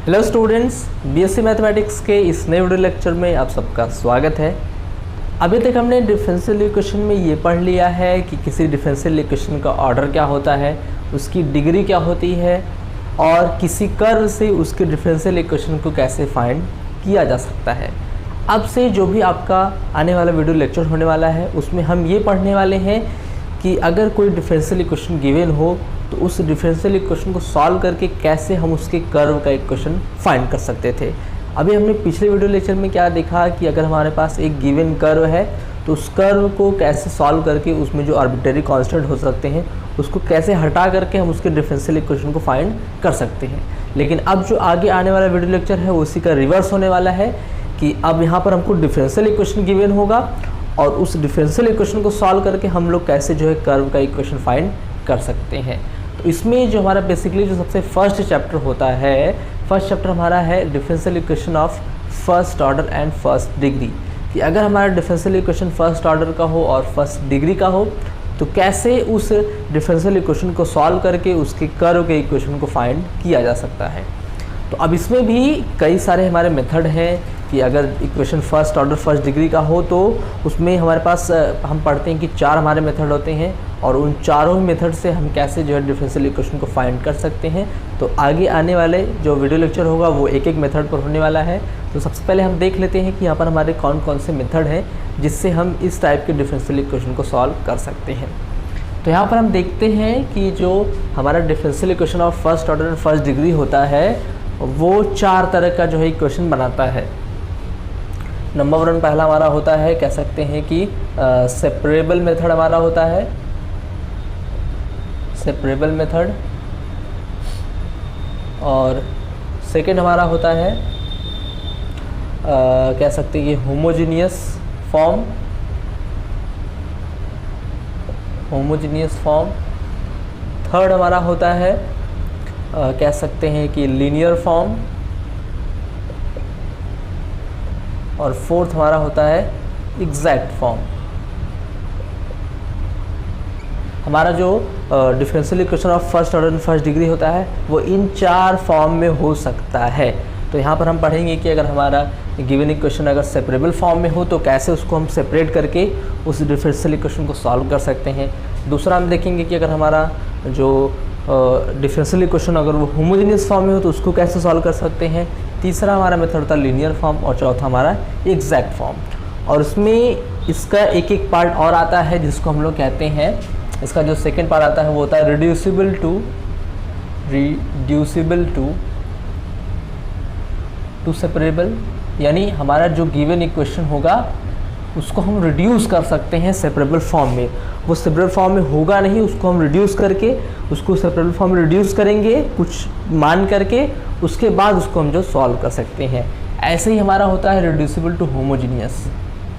Hello students, BSc mathematics के इस नए वीडियो लेक्चर में आप सबका स्वागत है। अभी तक हमने डिफरेंशियल इक्वेशन में ये पढ़ लिया है कि किसी डिफरेंशियल इक्वेशन का ऑर्डर क्या होता है, उसकी डिग्री क्या होती है और किसी कर्व से उसके डिफरेंशियल इक्वेशन को कैसे फाइंड किया जा सकता है। अब से जो भी आपका आने वाला वीडियो लेक्चर होने वाला है उसमें हम ये पढ़ने वाले हैं कि अगर कोई डिफरेंशियल इक्वेशन गिवन हो तो उस डिफरेंशियल इक्वेशन को सॉल्व करके कैसे हम उसके कर्व का इक्वेशन फाइंड कर सकते थे। अभी हमने पिछले वीडियो लेक्चर में क्या देखा कि अगर हमारे पास एक गिवन कर्व है तो उस कर्व को कैसे सॉल्व करके उसमें जो आर्बिट्रेरी कांस्टेंट हो सकते हैं उसको कैसे हटा करके हम उसके डिफरेंशियल इक्वेशन को फाइंड कर सकते हैं। लेकिन अब जो आगे आने वाला वीडियो लेक्चर है उसी का रिवर्स होने वाला है कि अब यहाँ पर हमको डिफरेंशियल इक्वेशन गिवन होगा और उस डिफरेंशियल इक्वेशन को सॉल्व करके हम लोग कैसे जो है कर्व का इक्वेशन फाइंड कर सकते हैं। तो इसमें जो हमारा बेसिकली जो सबसे फर्स्ट चैप्टर होता है, फर्स्ट चैप्टर हमारा है differential equation of first order and first degree. कि अगर हमारा डिफरेंशियल इक्वेशन फर्स्ट ऑर्डर का हो और फर्स्ट डिग्री का हो तो कैसे उस डिफरेंशियल इक्वेशन को सॉल्व करके उसके कर्व के इक्वेशन को फाइंड किया जा सकता है। तो अब इसमें भी कई सारे हमारे मेथड हैं कि अगर equation first order first degree का हो तो उसमें हमारे पास हम पढ़ते हैं कि 4 हमारे मेथड होते हैं और उन चारों मेथड से हम कैसे जो है डिफरेंशियल इक्वेशन को फाइंड कर सकते हैं। तो आगे आने वाले जो वीडियो लेक्चर होगा वो एक एक मेथड पर होने वाला है। तो सबसे पहले हम देख लेते हैं कि यहाँ पर हमारे कौन कौन से मेथड हैं जिससे हम इस टाइप के डिफरेंशियल इक्वेशन को सॉल्व कर सकते हैं। तो यहाँ पर हम देखते हैं कि जो हमारा differential equation of first order and first degree होता है वो 4 तरह का जो है इक्वेशन बनाता है। नंबर 1 पहला हमारा होता है, कह सकते हैं कि सेपरेबल मेथड हमारा होता है, सेपरेबल मेथड। और सेकंड हमारा होता है कह सकते हैं कि homogeneous form, homogeneous form. Third हमारा होता है कह सकते हैं कि लीनियर फॉर्म। और फोर्थ हमारा होता है एग्जैक्ट फॉर्म। हमारा जो differential equation of first order and first degree होता है वो इन 4 फॉर्म में हो सकता है। तो यहाँ पर हम पढ़ेंगे कि अगर हमारा गिवन इक्वेशन अगर सेपरेबल फॉर्म में हो तो कैसे उसको हम सेपरेट करके उस डिफरेंशियल इक्वेशन को सॉल्व कर सकते हैं। दूसरा हम देखेंगे कि अगर हमारा जो डिफरेंशियल इक्वेशन अगर वो होमोजेनियस फॉर्म में हो तो उसको कैसे सॉल्व कर सकते हैं। तीसरा हमारा मेथड था लीनियर फॉर्म और चौथा हमारा एग्जैक्ट फॉर्म। और उसमें इसका एक एक पार्ट और आता है जिसको हम लोग कहते हैं, इसका जो सेकंड पार्ट आता है वो होता है रिड्यूसिबल टू सेपरेबल। यानी हमारा जो गिवन इक्वेशन होगा उसको हम रिड्यूस कर सकते हैं सेपरेबल फॉर्म में। वो सेपरेबल फॉर्म में होगा नहीं, उसको हम रिड्यूस करके उसको सेपरेबल फॉर्म में रिड्यूस करेंगे कुछ मान करके, उसके बाद उसको हम जो सॉल्व कर सकते हैं। ऐसे ही हमारा होता है रिड्यूसिबल टू होमोजीनियस,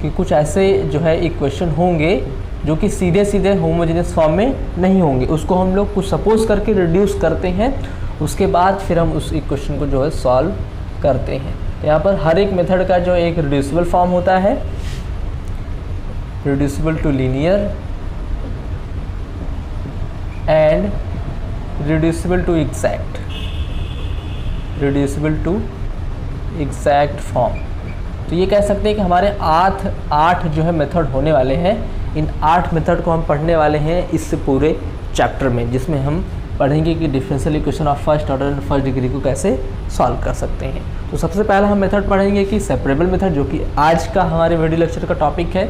कि कुछ ऐसे जो है इक्वेशन होंगे जो कि सीधे सीधे होमोजीनियस फॉर्म में नहीं होंगे, उसको हम लोग कुछ सपोज करके रिड्यूस करते हैं, उसके बाद फिर हम उस इक्वेशन को जो है सॉल्व करते हैं। तो यहाँ पर हर एक मेथड का जो एक रिड्यूसिबल फॉर्म होता है, reducible to linear and reducible to exact, reducible to exact form. तो ये कह सकते हैं कि हमारे 8 जो है मेथड होने वाले हैं। इन 8 मेथड को हम पढ़ने वाले हैं इस पूरे चैप्टर में, जिसमें हम पढ़ेंगे कि differential equation of first order and first degree को कैसे सॉल्व कर सकते हैं। तो सबसे पहला हम मेथड पढ़ेंगे कि सेपरेबल मेथड, जो कि आज का हमारे वीडियो लेक्चर का टॉपिक है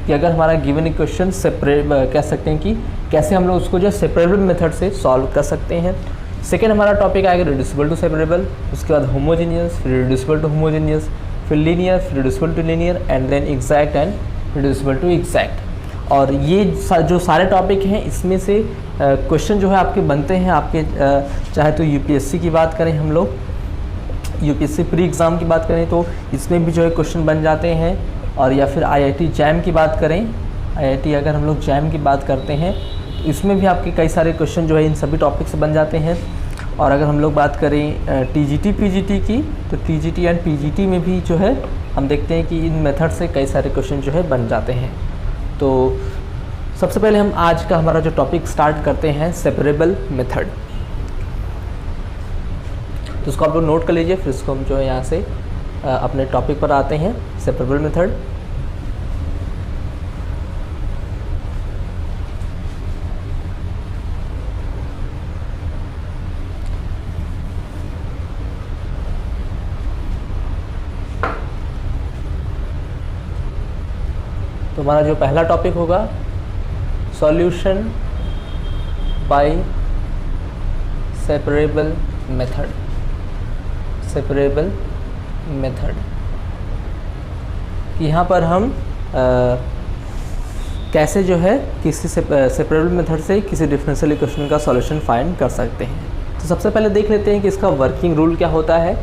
कि अगर हमारा गिवन इक्वेशन कह सकते हैं कि कैसे हम लोग उसको जो सेपरेबल मेथड से सॉल्व कर सकते हैं। सेकेंड हमारा टॉपिक आएगा रिड्यूसिबल टू सेपरेबल, उसके बाद होमोजीनियस, फिर रिड्यूसिबल टू होमोजीनियस, फिर लीनियर, फिर reducible to linear and then exact and reducible to exact. और ये जो सारे टॉपिक हैं इसमें से क्वेश्चन जो है आपके बनते हैं, आपके चाहे तो यूपीएससी की बात करें, हम लोग यूपीएससी प्री एग्ज़ाम की बात करें तो इसमें भी जो है क्वेश्चन बन जाते हैं। और या फिर आईआईटी जैम की बात करें, आईआईटी अगर हम लोग जैम की बात करते हैं तो इसमें भी आपके कई सारे क्वेश्चन जो है इन सभी टॉपिक से बन जाते हैं। और अगर हम लोग बात करें टीजीटी पीजीटी की तो टीजीटी एंड पीजीटी में भी जो है हम देखते हैं कि इन मेथड से कई सारे क्वेश्चन जो है बन जाते हैं। तो सबसे पहले हम आज का हमारा जो टॉपिक स्टार्ट करते हैं सेपरेबल मेथड। तो उसको आप लोग नोट कर लीजिए। फिर इसको हम जो है यहाँ से अपने टॉपिक पर आते हैं, सेपरेबल मेथड। तो हमारा जो पहला टॉपिक होगा solution bye separable method. Separable method यहाँ पर हम कैसे जो है किसी सेपरेबल मेथड से किसी डिफरेंशियल इक्वेशन का सॉल्यूशन फाइंड कर सकते हैं। तो सबसे पहले देख लेते हैं कि इसका वर्किंग रूल क्या होता है।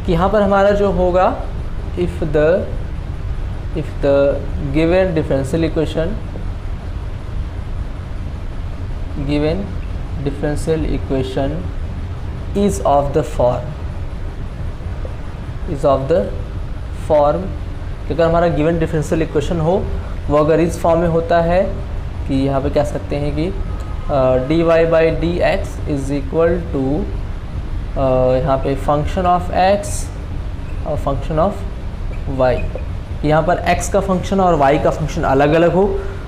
कि यहाँ पर हमारा जो होगा, if the given differential equation is of the form कि अगर हमारा गिवन डिफरेंशियल इक्वेशन हो वो अगर इस फॉर्म में होता है कि यहाँ पे कह सकते हैं कि dy/dx इज इक्वल टू यहाँ पे फंक्शन ऑफ x और फंक्शन ऑफ y। यहाँ पर x का फंक्शन और y का फंक्शन अलग अलग हो।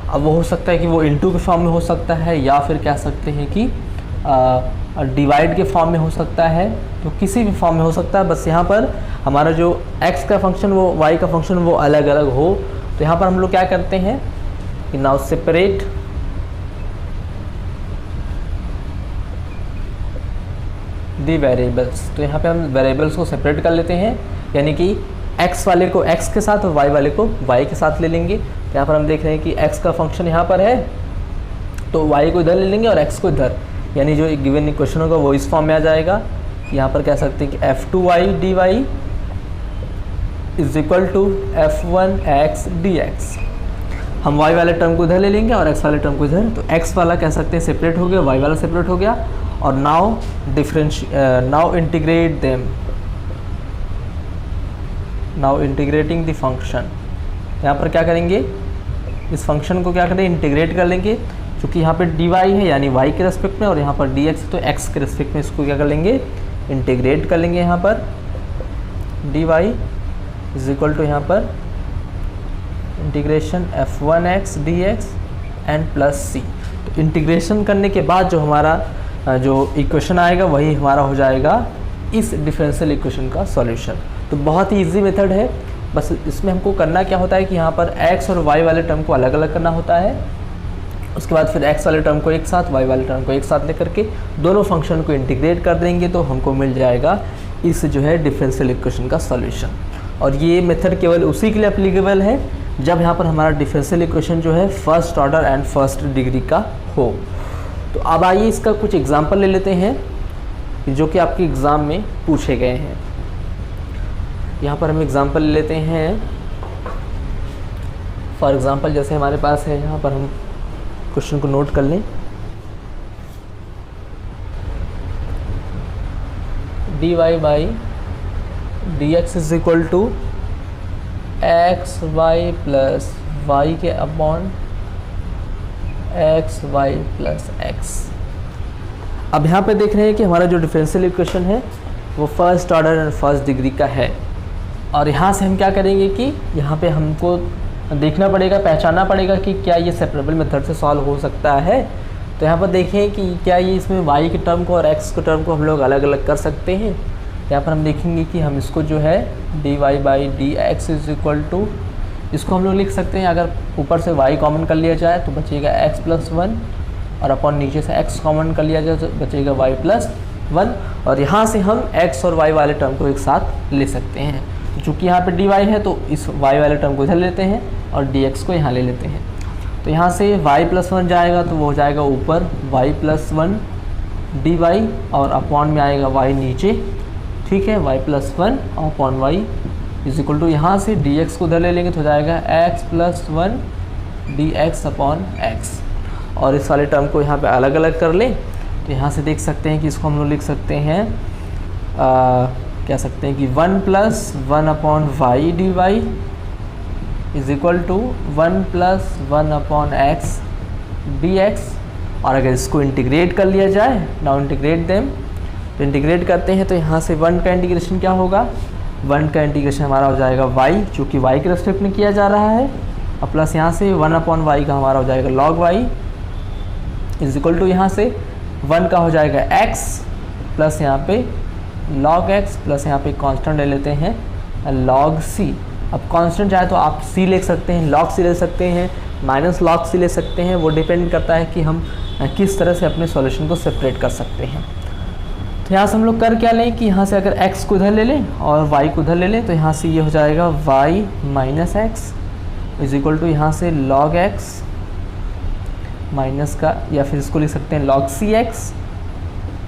अब वो हो सकता है कि वो इनटू के फॉर्म में हो सकता है, या फिर कह सकते हैं कि डिवाइड के फॉर्म में हो सकता है। तो किसी भी फॉर्म में हो सकता है, बस यहाँ पर हमारा जो x का फंक्शन वो y का फंक्शन वो अलग अलग हो। तो यहाँ पर हम लोग क्या करते हैं कि नाउ सेपरेट द वेरिएबल्स। तो यहाँ पे हम वेरिएबल्स को सेपरेट कर लेते हैं, यानी कि x वाले को x के साथ और y वाले को y के साथ ले लेंगे। तो यहाँ पर हम देख रहे हैं कि x का फंक्शन यहाँ पर है तो y को इधर ले लेंगे और x को इधर, यानी जो गिवन इक्वेशन होगा वो इस फॉर्म में आ जाएगा। यहाँ पर कह सकते हैं कि f2y dy is equal to f1x dx। हम y वाले टर्म को इधर ले लेंगे और x वाले टर्म को इधर। तो x वाला कह सकते हैं सेपरेट हो गया, y वाला सेपरेट हो गया। और नाउ इंटीग्रेटिंग द फंक्शन। यहाँ पर क्या करेंगे, इस फंक्शन को क्या करें, इंटीग्रेट कर लेंगे। क्योंकि यहाँ पे dy है यानी y के रेस्पेक्ट में, और यहाँ पर dx तो x के रेस्पेक्ट में, इसको क्या कर लेंगे, इंटीग्रेट कर लेंगे। यहाँ पर dy इज इक्वल टू यहाँ पर integration f1x dx and plus c। तो इंटीग्रेशन करने के बाद जो हमारा जो इक्वेशन आएगा वही हमारा हो जाएगा इस डिफरेंशियल इक्वेशन का सॉल्यूशन। तो बहुत ही इजी मेथड है। बस इसमें हमको करना क्या होता है कि यहाँ पर x और y वाले टर्म को अलग अलग करना होता है। उसके बाद फिर x वाले टर्म को एक साथ, y वाले टर्म को एक साथ लेकर के दोनों फंक्शन को इंटीग्रेट कर देंगे तो हमको मिल जाएगा इस जो है डिफरेंशियल इक्वेशन का सॉल्यूशन। और ये मेथड केवल उसी के लिए एप्लीकेबल है जब यहाँ पर हमारा डिफरेंशियल इक्वेशन जो है first order and first degree का हो। तो अब आइए इसका कुछ एग्जाम्पल ले लेते हैं जो कि आपके एग्ज़ाम में पूछे गए हैं। यहाँ पर हम एग्ज़ाम्पल ले लेते हैं। फॉर एग्ज़ाम्पल जैसे हमारे पास है, यहाँ पर हम क्वेश्चन को नोट कर लें। dy/dx is equal to xy plus y के अपॉन xy प्लस x। अब यहाँ पे देख रहे हैं कि हमारा जो डिफरेंशियल इक्वेशन है वो first order and first degree का है। और यहाँ से हम क्या करेंगे कि यहाँ पे हमको देखना पड़ेगा, पहचानना पड़ेगा कि क्या ये सेपरेबल मेथड से सॉल्व हो सकता है। तो यहाँ पर देखें कि क्या ये इसमें y के टर्म को और x के टर्म को हम लोग अलग अलग कर सकते हैं। यहाँ पर हम देखेंगे कि हम इसको जो है dy/dx इज इक्वल टू, इसको हम लोग लिख सकते हैं, अगर ऊपर से y कॉमन कर लिया जाए तो बचेगा x प्लस 1, और अपॉन नीचे से x कॉमन कर लिया जाए तो बचेगा y प्लस 1। और यहाँ से हम x और y वाले टर्म को एक साथ ले सकते हैं। तो चूँकि यहाँ पे dy है तो इस y वाले टर्म को इधर लेते हैं और dx को यहाँ ले लेते हैं। तो यहाँ से y प्लस 1 जाएगा तो वो हो जाएगा ऊपर y प्लस 1 dy, और अपॉन में आएगा y नीचे, ठीक है, y plus 1 upon y is equal to, यहाँ से dx को उधर ले लेंगे तो हो जाएगा x plus 1 dx upon x। और इस वाले टर्म को यहाँ पे अलग अलग कर लें तो यहाँ से देख सकते हैं कि इसको हम लोग लिख सकते हैं, कह सकते हैं कि 1 plus 1 upon y dy is equal to 1 plus 1 upon x dx। और अगर इसको इंटीग्रेट कर लिया जाए, नाउ इंटीग्रेट देम, तो इंटीग्रेट करते हैं तो यहाँ से 1 का इंटीग्रेशन क्या होगा, 1 का इंटीग्रेशन हमारा हो जाएगा y, चूँकि y के रेस्पेक्ट में किया जा रहा है, और प्लस यहाँ से 1/y का हमारा हो जाएगा log y is equal to यहाँ से 1 का हो जाएगा x प्लस यहाँ पे log x प्लस यहाँ पे कांस्टेंट ले लेते हैं log c। अब कांस्टेंट चाहे तो आप c ले सकते हैं, log c ले सकते हैं, माइनस log c ले सकते हैं, वो डिपेंड करता है कि हम किस तरह से अपने सॉल्यूशन को सेपरेट कर सकते हैं। तो यहाँ से हम लोग कर क्या लें कि यहाँ से अगर x को इधर ले लें और y को इधर ले लें, तो यहाँ से ये हो जाएगा y minus x is equal to यहाँ से log x माइनस का, या फिर इसको लिख सकते हैं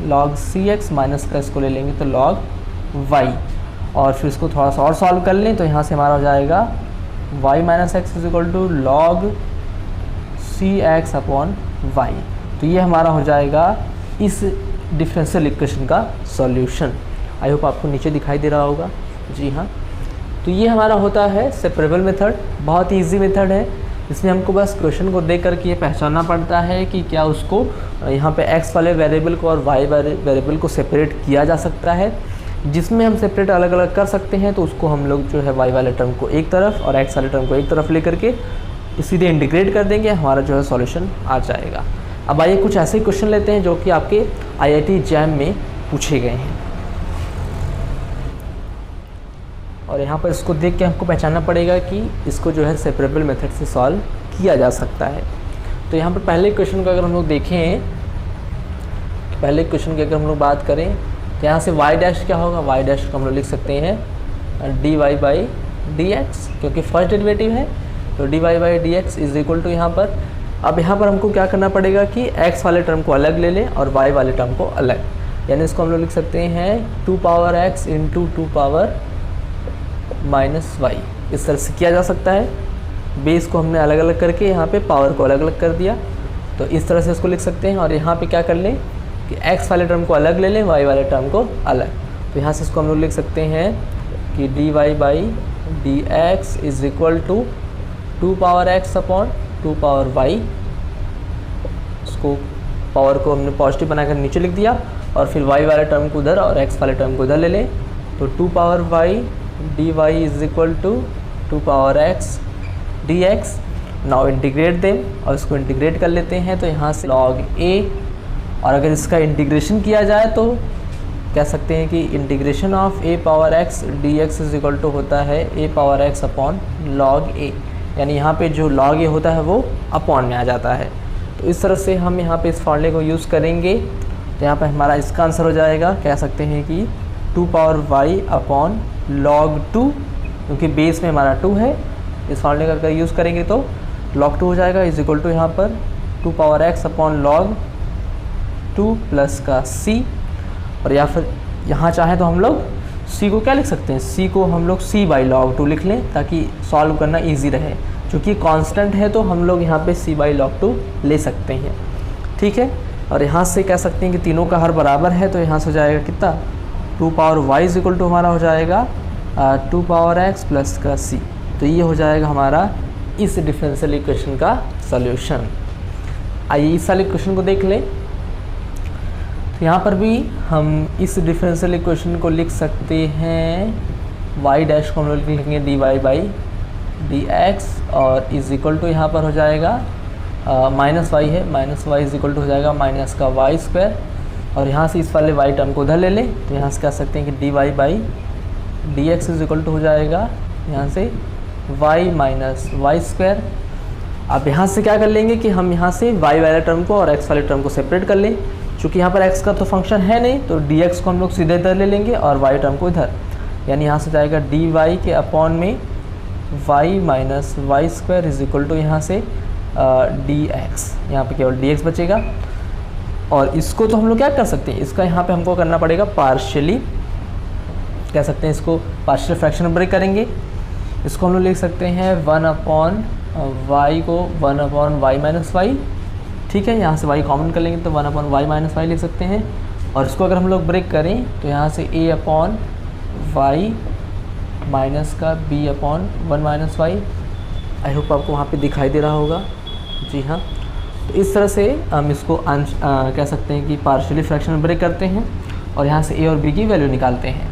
log cx माइनस का इसको ले लेंगे तो log y, और फिर इसको थोड़ा सा और सॉल्व कर लें तो यहाँ से हमारा हो जाएगा y minus x is equal to log cx upon y। तो ये हमारा हो जाएगा इस डिफरेंशियल इक्वेशन का सॉल्यूशन। आई होप आपको नीचे दिखाई दे रहा होगा। जी हाँ, तो ये हमारा होता है सेपरेबल मेथड। बहुत ही ईजी मेथड है, इसमें हमको बस क्वेश्चन को देख करके ये पहचानना पड़ता है कि क्या उसको यहाँ पे x वाले वेरिएबल को और y वेरिएबल को सेपरेट किया जा सकता है। जिसमें हम सेपरेट अलग अलग कर सकते हैं तो उसको हम लोग जो है y वाले टर्म को एक तरफ और x वाले टर्म को एक तरफ ले करके सीधे इंटीग्रेट कर देंगे, हमारा जो है सॉल्यूशन आ जाएगा। अब आइए कुछ ऐसे क्वेश्चन लेते हैं जो कि आपके IIT जैम में पूछे गए हैं, और यहाँ पर इसको देख के हमको पहचानना पड़ेगा कि इसको जो है सेपरेबल मेथड से सॉल्व किया जा सकता है। तो यहाँ पर पहले क्वेश्चन का अगर हम लोग देखें, पहले क्वेश्चन की अगर हम लोग बात करें तो यहाँ से y डैश क्या होगा, y डैश को हम लोग लिख सकते हैं dy बाई dx, क्योंकि फर्स्ट डेरिवेटिव है तो dy by dx is equal to यहाँ पर, अब यहाँ पर हमको क्या करना पड़ेगा कि x वाले टर्म को अलग ले लें और y वाले टर्म को अलग, यानी इसको हम लोग लिख सकते हैं 2 power x into 2 power minus y। इस तरह से किया जा सकता है। बेस को हमने अलग अलग करके यहाँ पे पावर को अलग अलग कर दिया, तो इस तरह से इसको लिख सकते हैं। और यहाँ पे क्या कर लें कि x वाले टर्म को अलग ले लें, y वाले टर्म को अलग, तो यहाँ से इसको हम लोग लिख सकते हैं कि dy by dx is equal to 2 power x upon 2 power y। इसको पावर को हमने पॉजिटिव बनाकर नीचे लिख दिया, और फिर y वाले टर्म को उधर और x वाले टर्म को उधर ले लें, तो 2 power y dy is equal to 2 power x dx। Now integrate them, और इसको इंटीग्रेट कर लेते हैं तो यहाँ से log a, और अगर इसका इंटीग्रेशन किया जाए तो कह सकते हैं कि integration of a power x dx is equal to होता है a power x upon log a, यानी यहाँ पे जो log a होता है वो अपॉन में आ जाता है। तो इस तरह से हम यहाँ पे इस फॉर्मूले को यूज़ करेंगे, तो यहाँ पे हमारा इसका आंसर हो जाएगा, कह सकते हैं कि 2 पावर y अपॉन log 2, क्योंकि बेस में हमारा 2 है, इस फॉर्मूले का यूज़ करेंगे तो log 2 हो जाएगा इज इक्वल टू यहाँ पर 2 power x upon log 2 plus का c, और या फिर यहाँ चाहें तो हम लोग c को क्या लिख सकते हैं, c को हम लोग c बाई log 2 लिख लें ताकि सॉल्व करना इजी रहे। चूँकि कांस्टेंट है तो हम लोग यहाँ पे c बाई log 2 ले सकते हैं, ठीक है। और यहाँ से कह सकते हैं कि तीनों का हर बराबर है, तो यहाँ से हो जाएगा कितना, 2 power y is equal to हमारा हो जाएगा 2 पावर x प्लस का c। तो ये हो जाएगा हमारा इस डिफरेंशियल इक्वेशन का सॉल्यूशन। आइए इस वाले क्वेश्चन को देख लें। तो यहाँ पर भी हम इस डिफरेंशियल इक्वेशन को लिख सकते हैं, y डैश को हम लोग लिखेंगे dy बाई dx, और इज इक्वल टू यहाँ पर हो जाएगा माइनस y है, minus y is equal to हो जाएगा माइनस का y स्क्वायर, और यहाँ से इस वाले y टर्म को उधर ले लें, तो यहाँ से कह सकते हैं कि dy by dx is equal to हो जाएगा यहाँ से y माइनस वाई स्क्वायर। अब यहाँ से क्या कर लेंगे कि हम यहाँ से y वाले टर्म को और x वाले टर्म को सेपरेट कर लें। चूँकि यहाँ पर x का तो फंक्शन है नहीं, तो dx को हम लोग सीधे इधर ले लेंगे और y टर्म को इधर, यानी यहाँ से जाएगा dy के अपॉन में y minus y square is equal to यहाँ से dx, यहाँ पे केवल dx बचेगा। और इसको तो हम लोग क्या कर सकते हैं, इसका यहाँ पे हमको करना पड़ेगा पार्शियली, कह सकते हैं इसको पार्शियल फ्रैक्शन ब्रेक करेंगे। इसको हम लोग लिख सकते हैं 1 अपॉन वाई को 1 अपॉन वाई माइनस वाई, ठीक है। यहाँ से y कॉमन कर लेंगे तो 1 अपॉन वाई माइनस वाई लिख सकते हैं। और इसको अगर हम लोग ब्रेक करें तो यहाँ से a अपॉन वाई माइनस का b upon 1 minus y. I hope आपको वहाँ पे दिखाई दे रहा होगा। जी हाँ, तो इस तरह से हम इसको कह सकते हैं कि पार्शियली फ्रैक्शन में ब्रेक करते हैं। और यहाँ से ए और बी की वैल्यू निकालते हैं।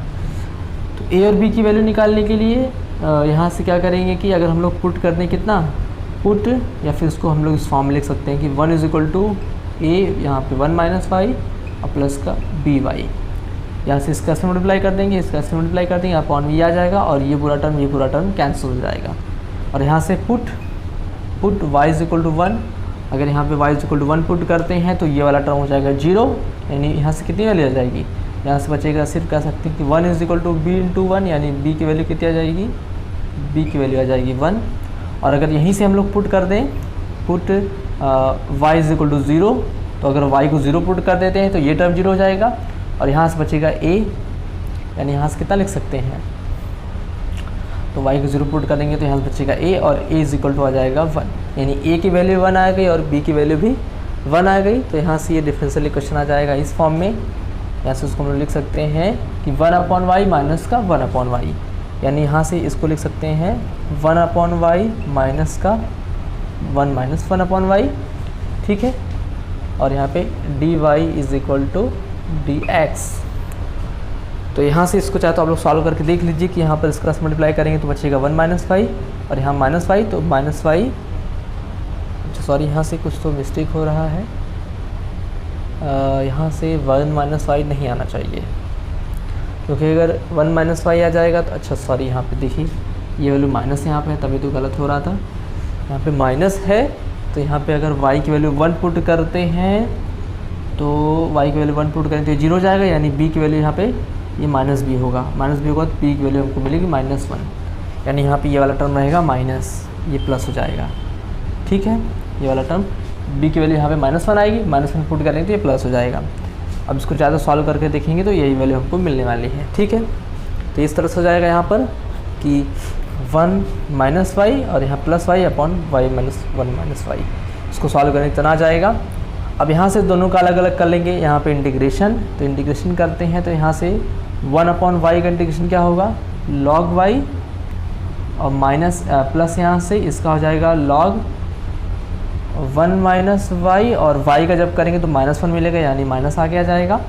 तो ए और बी की वैल्यू निकालने के लिए यहाँ से क्या करेंगे कि अगर हम लोग पुट कर दें कितना पुट, या फिर इसको हम लोग इस फॉर्म में लिख सकते हैं कि 1 इज इक्वल टू ए, यहाँ पे 1 माइनस वाई और प्लस का बी वाई। यहाँ से इसका से मल्टीप्लाई कर देंगे, इसका से मल्टीप्लाई कर देंगे, अपॉन वी आ जाएगा और ये पूरा टर्म कैंसिल हो जाएगा। और यहाँ से put y is equal to 1, अगर यहाँ पे y is equal to 1 put करते हैं तो ये वाला टर्म हो जाएगा 0, यानी यहाँ से कितनी वैल्यू आ जाएगी, यहाँ से बचेगा सिर्फ कह सकते हैं कि 1 is equal to b into 1, यानी b की वैल्यू कितनी आ जाएगी, b की वैल्यू आ जाएगी 1। और अगर यहीं से हम लोग पुट कर दें put y is equal to 0, तो अगर y को 0 पुट कर देते हैं तो ये टर्म 0 हो जाएगा और यहाँ से बचेगा a, यानी यहाँ से कितना लिख सकते हैं, तो y को 0 पुट करेंगे तो यहाँ से बचेगा a और a इज इक्वल टू आ जाएगा 1, यानी a की वैल्यू 1 आ गई और b की वैल्यू भी 1 आ गई। तो यहाँ से ये डिफरेंशियल इक्वेशन आ जाएगा इस फॉर्म में। यहाँ से उसको हम लोग लिख सकते हैं कि 1 अपॉन वाई माइनस का 1 अपॉन वाई, यानी यहाँ से इसको लिख सकते हैं 1 अपॉन वाई माइनस का 1 माइनस 1 अपॉन वाई, ठीक है। और यहाँ पे d y is equal to d x. तो यहाँ से इसको चाहे तो आप लोग सॉल्व करके देख लीजिए कि यहाँ पर इसका मल्टीप्लाई करेंगे तो बचेगा 1 माइनस वाई और यहाँ माइनस वाई, तो माइनस वाई, सॉरी यहाँ से कुछ तो मिस्टेक हो रहा है, यहाँ से 1 माइनस वाई नहीं आना चाहिए, क्योंकि अगर 1 माइनस वाई आ जाएगा तो अच्छा सॉरी यहाँ पे देखिए ये वैल्यू माइनस यहाँ पे है तभी तो गलत हो रहा था, यहाँ पे माइनस है। तो यहाँ पे अगर y की वैल्यू 1 पुट करते हैं तो y की वैल्यू 1 पुट करें तो ये 0 हो जाएगा, यानी b की वैल्यू यहाँ पे ये माइनस b होगा, तो b की वैल्यू हमको मिलेगी -1, यानी यहाँ पे ये वाला टर्म रहेगा माइनस, ये प्लस हो जाएगा, ठीक है। ये वाला टर्म b की वैल्यू यहाँ पे -1 आएगी, -1 पुट करेंगे तो ये प्लस हो जाएगा। अब इसको ज़्यादा सॉल्व करके देखेंगे तो यही वैल्यू हमको मिलने वाली है, ठीक है। तो इस तरह से हो जाएगा यहाँ पर कि 1 माइनस वाई और यहाँ plus y upon y minus 1 minus y, इसको सॉल्व करने इतना आ जाएगा। अब यहाँ से दोनों का अलग अलग कर लेंगे, यहाँ पे इंटीग्रेशन, तो इंटीग्रेशन करते हैं तो यहाँ से 1 अपॉन वाई का इंटीग्रेशन क्या होगा log वाई और माइनस प्लस यहाँ से इसका हो जाएगा log 1 माइनस वाई, और y का जब करेंगे तो -1 मिलेगा, यानी माइनस आगे आ जाएगा,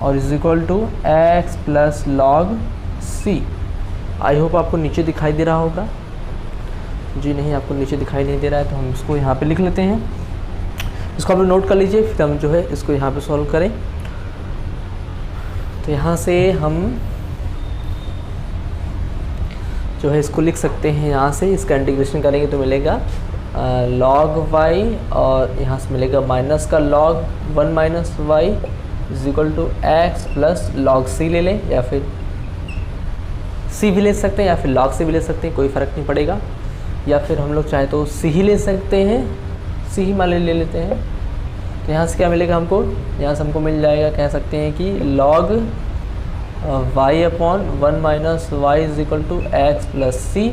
और is equal to x plus log c. I hope आपको नीचे दिखाई दे रहा होगा, जी नहीं आपको नीचे दिखाई नहीं दे रहा है तो हम इसको यहाँ पे लिख लेते हैं, इसको आप लोग नोट कर लीजिए, फिर हम जो है इसको यहाँ पे सॉल्व करें। तो यहाँ से हम जो है इसको लिख सकते हैं, यहाँ से इसका इंटीग्रेशन करेंगे तो मिलेगा log y और यहाँ से मिलेगा माइनस का log 1 minus y is equal to x plus log c ले लें, या फिर c भी ले सकते हैं या फिर log c भी ले सकते हैं, कोई फ़र्क नहीं पड़ेगा, या फिर हम लोग चाहे तो c ही ले सकते हैं, c ही मान ले लेते हैं। तो यहाँ से क्या मिलेगा हमको, यहाँ से हमको मिल जाएगा, कह सकते हैं कि log y upon 1 minus y is equal to x plus c,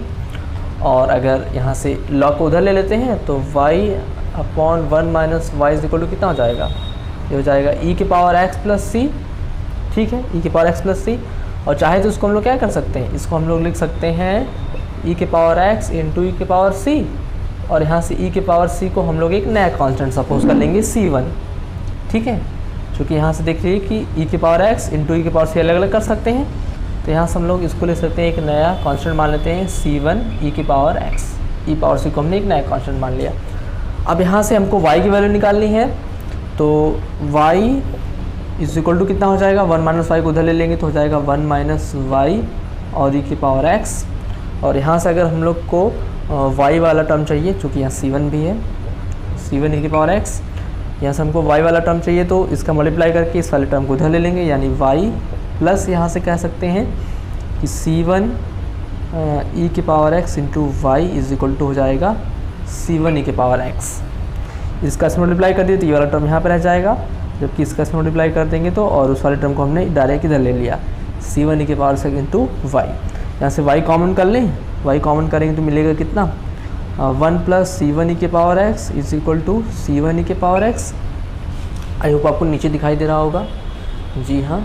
और अगर यहाँ से log को उधर ले लेते हैं तो y upon 1 minus y is equal to कितना हो जाएगा, ये हो जाएगा e की पावर x प्लस सी, ठीक है, e की पावर x प्लस सी। और चाहे तो इसको हम लोग क्या कर सकते हैं, इसको हम लोग लिख सकते हैं e की पावर x इंटू ई की पावर c, और यहाँ से e की पावर c को हम लोग एक नया कांस्टेंट सपोज कर लेंगे c1, ठीक है, क्योंकि यहाँ से देख लीजिए कि e की पावर x इंटू ई की पावर c अलग अलग कर सकते हैं, तो यहाँ से हम लोग इसको ले सकते हैं एक नया कांस्टेंट मान लेते हैं c1 e की power x, e power c को हमने एक नया कांस्टेंट मान लिया। अब यहाँ से हमको y की वैल्यू निकालनी है, तो y इज इक्वल टू कितना हो जाएगा, 1 माइनस वाई को उधर ले लेंगे तो हो जाएगा 1 माइनस वाई और e की पावर x, और यहाँ से अगर हम लोग को y वाला टर्म चाहिए, चूँकि यहाँ c1 भी है, c1 e की पावर x, यहाँ से हमको y वाला टर्म चाहिए तो इसका मल्टीप्लाई करके इस वाले टर्म को उधर ले लेंगे, यानी y प्लस यहाँ से कह सकते हैं कि c1 e की power x into y is equal to हो जाएगा c1 e की पावर x। इसका से मल्टीप्लाई कर दिए तो ये वाला टर्म यहाँ पर रह जाएगा, जबकि इसका से मल्टीप्लाई कर देंगे तो और उस वाले टर्म को हमने डायरेक्ट इधर ले लिया, c1 e की पावर x इंटू वाई। यहाँ से y कॉमन कर लें, y कॉमन करेंगे तो मिलेगा कितना, 1 प्लस c1 e की power x is equal to c1 e की पावर x। आई होप आपको नीचे दिखाई दे रहा होगा, जी हाँ।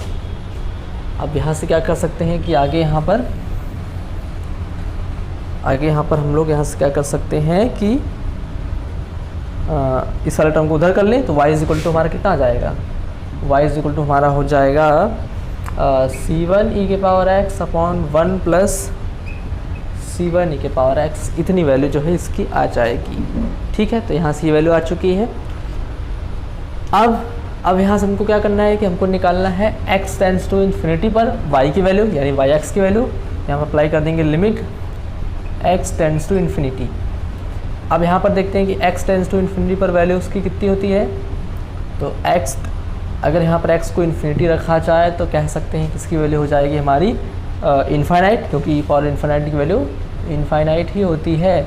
अब यहाँ से क्या कर सकते हैं कि आगे यहाँ पर हम लोग यहाँ से क्या कर सकते हैं कि इस वाले टर्म को उधर कर लें तो y इज इक्वल टू हमारा कितना आ जाएगा, y इज इक्वल टू हमारा हो जाएगा c1 e के power x upon 1 plus c1 e के पावर x, इतनी वैल्यू जो है इसकी आ जाएगी। ठीक है, तो यहाँ से ये वैल्यू आ चुकी है। अब यहाँ से हमको क्या करना है कि हमको निकालना है x टेंड्स टू इन्फिनिटी पर y की वैल्यू, यानी yx की वैल्यू। यहाँ पर अप्लाई कर देंगे limit x tends to infinity. अब यहाँ पर देखते हैं कि x टेंड्स टू इन्फिनिटी पर वैल्यू उसकी कितनी होती है। तो x, अगर यहाँ पर x को इन्फिनिटी रखा जाए तो कह सकते हैं कि इसकी वैल्यू हो जाएगी हमारी इनफाइनाइट, क्योंकि फॉर इन्फाइनाइट की वैल्यू इनफाइनाइट ही होती है।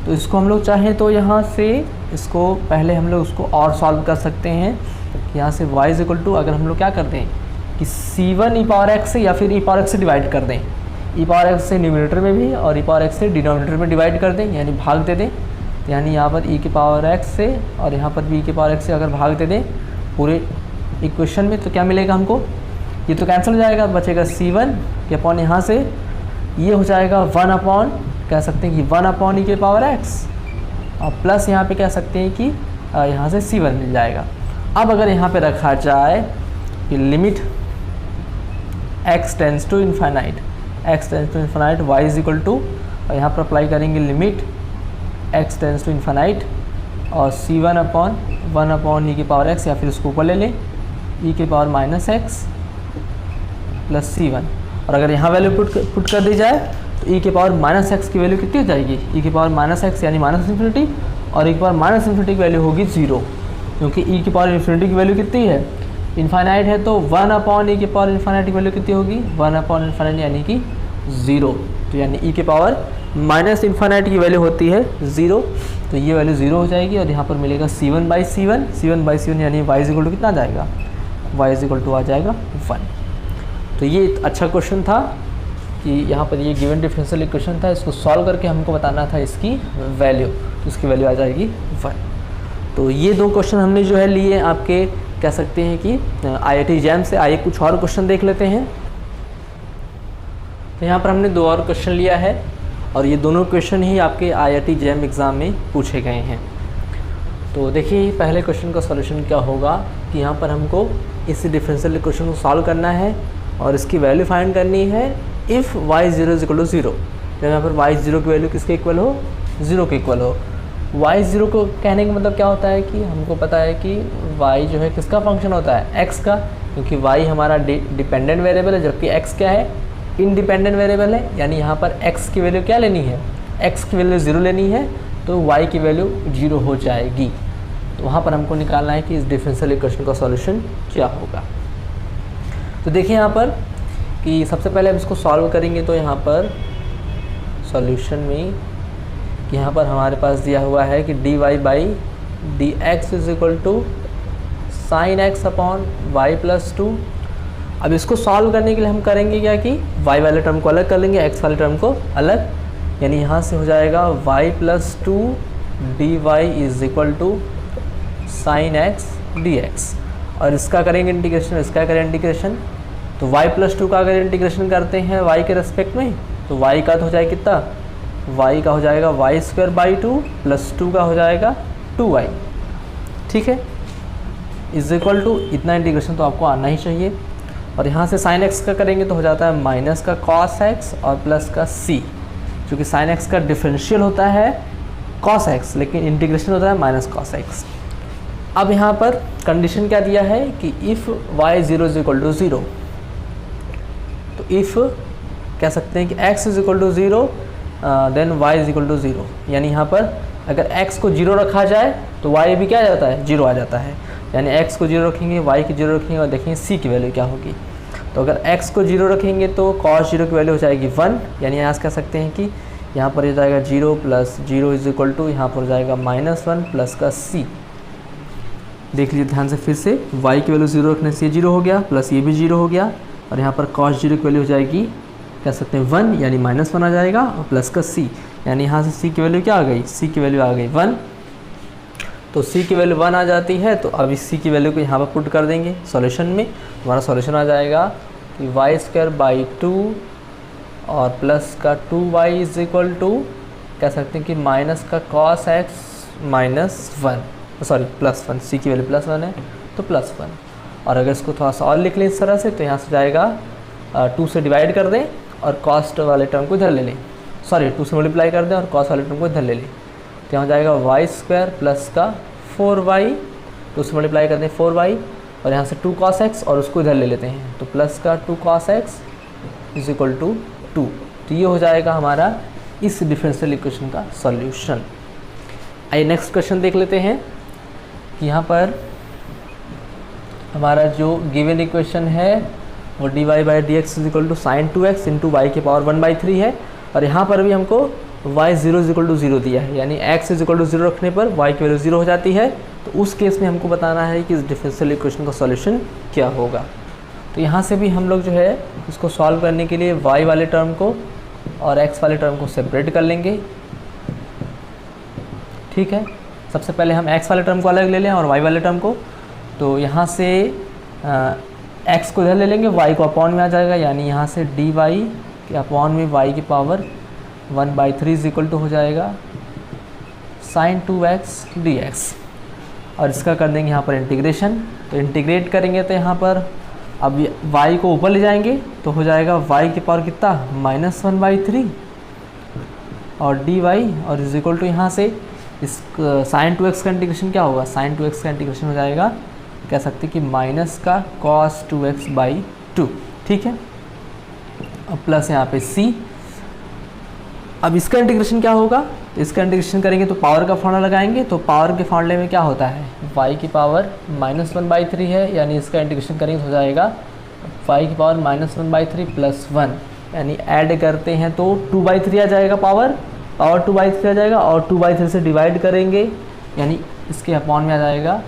तो इसको हम लोग चाहें तो यहाँ से इसको पहले हम लोग उसको और सॉल्व कर सकते हैं। यहाँ से y इज इक्वल टू, अगर हम लोग क्या कर दें कि c1 e पावर x से या फिर e पावर x से डिवाइड कर दें, e पावर x से न्यूमरेटर में भी और e पावर x से डिनोमिनेटर में डिवाइड कर दें, यानी भाग दे दें। यानी यहाँ पर e के पावर x से और यहाँ पर भी e के पावर x से अगर भाग दे दें पूरे इक्वेशन में, तो क्या मिलेगा हमको, ये तो कैंसिल हो जाएगा, बचेगा c1 के अपॉन यहाँ से ये हो जाएगा 1 अपॉन, कह सकते हैं कि 1 अपॉन e के पावर x, और प्लस यहाँ पे कह सकते हैं कि यहाँ से c1 मिल जाएगा। अब अगर यहाँ पे रखा जाए कि limit x tends to infinite, x tends to infinite y is equal to, और यहाँ पर अप्लाई करेंगे limit x tends to infinite और c1 अपॉन 1 अपॉन e के पावर x, या फिर उसको ऊपर ले लें e के power minus x plus c1। और अगर यहाँ वैल्यू पुट कर दी जाए तो e के पावर माइनस x की वैल्यू कितनी हो जाएगी, e के पावर माइनस x यानी माइनस इन्फिनिटी, और e के पावर माइनस इन्फिनिटी की वैल्यू होगी 0, क्योंकि e के पावर इन्फिनिटी की वैल्यू कितनी है, इनफाइनाइट है। तो 1 अपॉन e के पावर इन्फाइनाइट की वैल्यू कितनी होगी, 1 अपॉन इन्फाइनाइट यानी कि 0। तो यानी e के पावर माइनस इन्फाइनाइट की वैल्यू होती है 0, तो ये वैल्यू 0 हो जाएगी। और यहाँ पर मिलेगा c1 बाई c1 यानी y इज इक्वल टू कितना आ जाएगा, y इज इक्वल टू आ जाएगा 1। तो ये अच्छा क्वेश्चन था कि यहाँ पर ये गिवन डिफरेंशियल इक्वेशन था, इसको सॉल्व करके हमको बताना था इसकी वैल्यू, तो इसकी वैल्यू आ जाएगी 1। तो ये दो क्वेश्चन हमने जो है लिए आपके, कह सकते हैं कि IIT जैम से। आइए कुछ और क्वेश्चन देख लेते हैं। तो यहाँ पर हमने 2 और क्वेश्चन लिया है, और ये दोनों क्वेश्चन ही आपके IIT जैम एग्ज़ाम में पूछे गए हैं। तो देखिए पहले क्वेश्चन का सॉल्यूशन क्या होगा कि यहाँ पर हमको इस डिफरेंशियल इक्वेशन को सॉल्व करना है और इसकी वैल्यू फाइंड करनी है if y0 is equal to 0। जब यहाँ पर y0 की वैल्यू किसके इक्वल हो, 0 के इक्वल हो। y0 को कहने का मतलब क्या होता है कि हमको पता है कि y जो है किसका फंक्शन होता है, x का, क्योंकि y हमारा डिपेंडेंट वेरिएबल है, जबकि x क्या है, इंडिपेंडेंट वेरिएबल है। यानी यहाँ पर x की वैल्यू क्या लेनी है, x की वैल्यू 0 लेनी है, तो y की वैल्यू 0 हो जाएगी। तो वहाँ पर हमको निकालना है कि इस डिफरेंशियल इक्वेशन का सॉल्यूशन क्या होगा। तो देखिए यहाँ पर कि सबसे पहले हम इसको सॉल्व करेंगे, तो यहाँ पर सॉल्यूशन में कि यहाँ पर हमारे पास दिया हुआ है कि dy by d x is equal to sine x upon y plus 2। अब इसको सॉल्व करने के लिए हम करेंगे क्या कि y वाले टर्म को अलग कर लेंगे, x वाले टर्म को अलग, यानी यहाँ से हो जाएगा y plus 2 d y is equal to sine x d x. और इसका करेंगे इंटीग्रेशन, इसका करें इंटीग्रेशन, तो y प्लस 2 का अगर इंटीग्रेशन करते हैं y के रेस्पेक्ट में, तो y का तो हो जाएगा कितना, y का हो जाएगा वाई स्क्वायर बाई 2 प्लस 2 का हो जाएगा 2y। ठीक है, इज इक्वल टू इतना इंटीग्रेशन तो आपको आना ही चाहिए। और यहाँ से साइन x का करेंगे तो हो जाता है माइनस का कॉस x और प्लस का c, क्योंकि साइन x का डिफरेंशियल होता है कॉस x, लेकिन इंटीग्रेशन होता है माइनस कॉस x। अब यहाँ पर कंडीशन क्या दिया है कि if y0 is equal to 0, तो इफ़ कह सकते हैं कि x is equal to 0 then y is equal to 0। यानी यहाँ पर अगर x को 0 रखा जाए तो y भी क्या आ जाता है, 0 आ जाता है। यानी x को 0 रखेंगे, y की 0 रखेंगे, और देखेंगे c की वैल्यू क्या होगी। तो अगर x को 0 रखेंगे तो cos 0 की वैल्यू हो जाएगी 1, यानी यहाँ से कह सकते हैं कि यहाँ पर हो जाएगा 0 प्लस 0 इज इक्वल टू, यहाँ पर हो जाएगा -1 प्लस का c। देख लीजिए ध्यान से फिर से, y की वैल्यू 0 रखने से ये 0 हो गया, प्लस ये भी 0 हो गया, और यहाँ पर cos 0 की वैल्यू हो जाएगी, कह सकते हैं 1, यानी -1 आ जाएगा, और प्लस का c, यानी यहाँ से c की वैल्यू क्या आ गई, c की वैल्यू आ गई 1। तो c की वैल्यू 1 आ जाती है, तो अब इस c की वैल्यू को यहाँ पर पुट कर देंगे सॉल्यूशन में। हमारा सॉल्यूशन आ जाएगा कि वाई स्क्वायर बाई 2 और प्लस का 2y इज इक्वल टू, कह सकते हैं कि माइनस का cos x -1, सॉरी +1, c की वैल्यू +1 है तो +1। और अगर इसको थोड़ा सा और लिख लें इस तरह से, तो यहाँ से जाएगा 2 से डिवाइड कर दें और कॉस्ट वाले टर्म को इधर ले लें, सॉरी 2 से मल्टीप्लाई कर दें और कॉस्ट वाले टर्म को इधर ले लें, तो यहाँ जाएगा y² प्लस का 4y, 2 से मल्टीप्लाई कर दें 4y और यहाँ से 2 cos x और उसको इधर ले लेते हैं, तो प्लस का 2 cos x is equal to 2। तो ये हो जाएगा हमारा इस डिफरेंशियल इक्वेशन का सॉल्यूशन। आइए नेक्स्ट क्वेश्चन देख लेते हैं कि यहाँ पर हमारा जो गिवन इक्वेशन है वो dy/dx is equal to sine 2x into y के पावर 1/3 है और यहाँ पर भी हमको y0 इज इक्वल टू 0 दिया है, यानी x इज इक्वल टू 0 रखने पर y की वैल्यू 0 हो जाती है। तो उस केस में हमको बताना है कि इस डिफरेंशियल इक्वेशन का सॉल्यूशन क्या होगा। तो यहाँ से भी हम लोग जो है इसको सॉल्व करने के लिए y वाले टर्म को और x वाले टर्म को सेपरेट कर लेंगे। ठीक है, सबसे पहले हम x वाले टर्म को अलग ले लें और y वाले टर्म को, तो यहाँ से x को इधर ले लेंगे, y को अपॉन में आ जाएगा, यानी यहाँ से dy के अपॉन में y की पावर 1/3 इज इक्वल टू हो जाएगा साइन 2x dx और इसका कर देंगे यहाँ पर इंटीग्रेशन। तो इंटीग्रेट करेंगे तो यहाँ पर अब y को ऊपर ले जाएंगे तो हो जाएगा y की पावर कितना -1/3 और dy और इज इक्वल टू यहाँ से इस साइन 2x का इंटीग्रेशन क्या होगा, साइन 2x का इंटीग्रेशन हो जाएगा, कह सकते कि माइनस का cos 2x/2। ठीक है, अब प्लस यहाँ पे c। अब इसका इंटीग्रेशन क्या होगा, तो इसका इंटीग्रेशन करेंगे तो पावर का फॉर्मूला लगाएंगे, तो पावर के फॉर्मूले में क्या होता है y की पावर -1/3 है, यानी इसका इंटीग्रेशन करेंगे तो हो जाएगा y की पावर -1/3 प्लस 1, यानी ऐड करते हैं तो 2/3 आ जाएगा, पावर 2/3 आ जाएगा और 2/3 से डिवाइड करेंगे यानी इसके अपॉन में आ जाएगा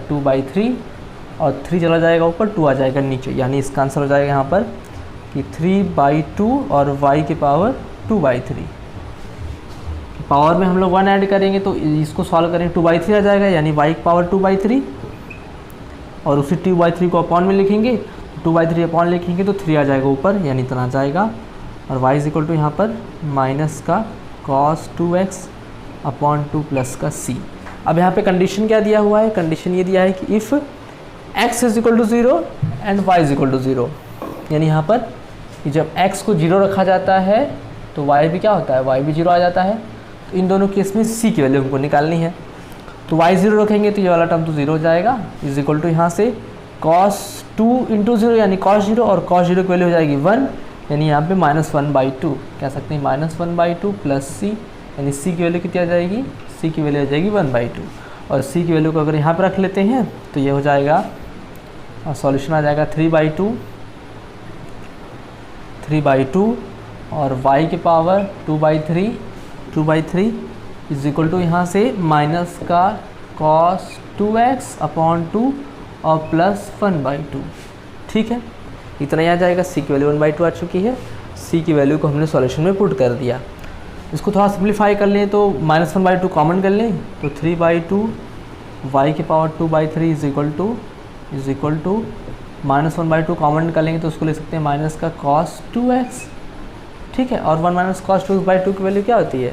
2/3 और 3 चला जाएगा ऊपर, 2 आ जाएगा नीचे, यानी इसका आंसर हो जाएगा यहाँ पर कि 3/2 और y की पावर 2/3। पावर में हम लोग 1 ऐड करेंगे तो इसको सॉल्व करेंगे 2/3 आ जाएगा, यानी y की पावर 2/3 और उसी 2/3 को अपॉन में लिखेंगे, 2/3 अपॉन लिखेंगे तो 3 आ जाएगा ऊपर, यानी इतना आ जाएगा और y इज इक्वल टू यहाँ पर माइनस का cos 2x अपॉन 2 प्लस का c। अब यहाँ पे कंडीशन क्या दिया हुआ है, कंडीशन ये दिया है कि if x is equal to 0 and y is equal to 0, यानी यहाँ पर कि जब x को 0 रखा जाता है तो y भी क्या होता है, y भी 0 आ जाता है। तो इन दोनों केस में c की वैल्यू हमको निकालनी है, तो y 0 रखेंगे तो ये वाला टर्म तो 0 हो जाएगा, इज इक्वल टू यहाँ से cos 2 इंटू 0 यानी cos 0 और cos 0 की वैल्यू हो जाएगी 1, यानी यहाँ पे -1/2 कह सकते हैं, -1/2 प्लस c, यानी c की वैल्यू कितनी आ जाएगी, c की वैल्यू आ जाएगी 1/2 और c की वैल्यू को अगर यहाँ पर रख लेते हैं तो ये हो जाएगा और सॉल्यूशन आ जाएगा 3/2 और y की पावर 2/3 इज इक्वल टू यहाँ से माइनस का cos 2x अपॉन 2 और प्लस 1/2। ठीक है, इतना ही आ जाएगा, c की वैल्यू 1/2 आ चुकी है, c की वैल्यू को हमने सॉल्यूशन में पुट कर दिया। इसको थोड़ा सिंप्लीफाई कर लें तो -1/2 कॉमन कर लें तो 3/2 y की power 2/3 is equal to -1/2 common कर लेंगे तो उसको ले सकते हैं माइनस का cos 2x। ठीक है, और 1 माइनस cos 2x/2 की वैल्यू क्या होती है,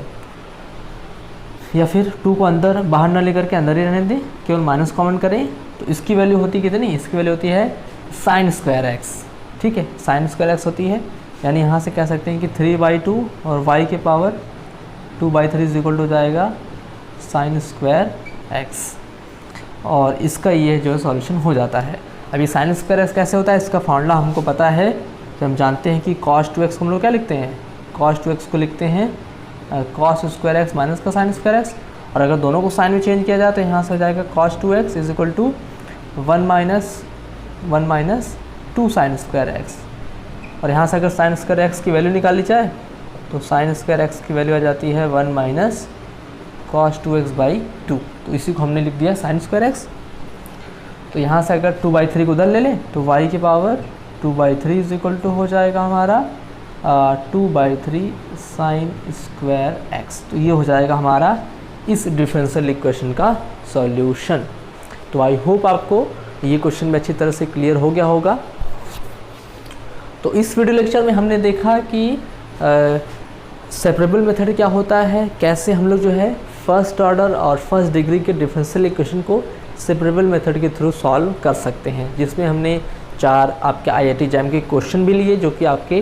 या फिर 2 को अंदर बाहर ना लेकर के अंदर ही रहने दें, केवल माइनस कॉमन करें तो इसकी वैल्यू होती है कितनी, इसकी वैल्यू होती है sin²x। ठीक है, sin²x होती है, यानी यहाँ से कह सकते हैं कि 3/2 और y के पावर 2/3 इज इक्वल टू हो जाएगा sin²x और इसका ये जो सॉल्यूशन हो जाता है। अभी sin²x कैसे होता है, इसका फॉर्मूला हमको पता है, तो हम जानते हैं कि cos 2x को हम लोग क्या लिखते हैं, cos 2x को लिखते हैं cos² माइनस का sin²x, और अगर दोनों को साइन में चेंज किया जाए तो यहाँ से हो जाएगा cos 2x is equal to 1 minus 2 sin²x, और यहाँ से अगर sin²x की वैल्यू निकाली जाए तो sin²x की वैल्यू आ जाती है 1 माइनस cos 2x/2, तो इसी को हमने लिख दिया sin²x। तो यहाँ से अगर 2/3 को उधर ले लें तो y की पावर 2/3 इज इक्वल टू हो जाएगा हमारा 2/3 sin²x। तो ये हो जाएगा हमारा इस डिफरेंशियल इक्वेशन का सॉल्यूशन। तो आई होप आपको ये क्वेश्चन में अच्छी तरह से क्लियर हो गया होगा। तो इस वीडियो लेक्चर में हमने देखा कि सेपरेबल मेथड क्या होता है, कैसे हम लोग जो है फर्स्ट ऑर्डर और फर्स्ट डिग्री के डिफरेंशियल इक्वेशन को सेपरेबल मेथड के थ्रू सॉल्व कर सकते हैं, जिसमें हमने 4 आपके IIT JAM के क्वेश्चन भी लिए जो कि आपके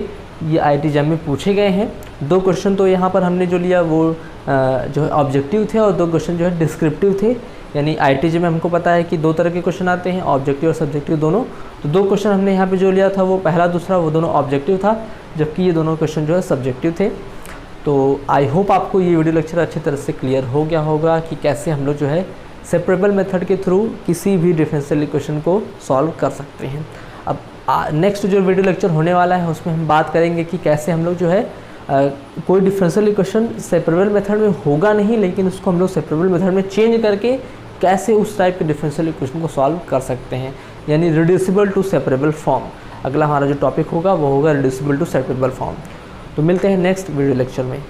ये IIT JAM में पूछे गए हैं। 2 क्वेश्चन तो यहाँ पर हमने जो लिया वो जो है ऑब्जेक्टिव थे, और 2 क्वेश्चन जो है डिस्क्रिप्टिव थे। यानी IIT JAM में हमको पता है कि 2 तरह के क्वेश्चन आते हैं, ऑब्जेक्टिव और सब्जेक्टिव दोनों। तो 2 क्वेश्चन हमने यहाँ पे जो लिया था वो पहला दूसरा वो दोनों ऑब्जेक्टिव था, जबकि ये दोनों क्वेश्चन जो है सब्जेक्टिव थे। तो आई होप आपको ये वीडियो लेक्चर अच्छी तरह से क्लियर हो गया होगा कि कैसे हम लोग जो है सेपरेबल मेथड के थ्रू किसी भी डिफरेंशियल इक्वेशन को सॉल्व कर सकते हैं। अब नेक्स्ट जो वीडियो लेक्चर होने वाला है उसमें हम बात करेंगे कि कैसे हम लोग जो है कोई डिफरेंशियल इक्वेशन सेपरेबल मेथड में होगा नहीं, लेकिन उसको हम लोग सेपरेबल मेथड में चेंज करके कैसे उस टाइप के डिफरेंशियल इक्वेशन को सॉल्व कर सकते हैं, यानी रिड्यूसिबल टू सेपरेबल फॉर्म। अगला हमारा जो टॉपिक होगा वो होगा रिड्यूसिबल टू सेपरेबल फॉर्म। तो मिलते हैं नेक्स्ट वीडियो लेक्चर में।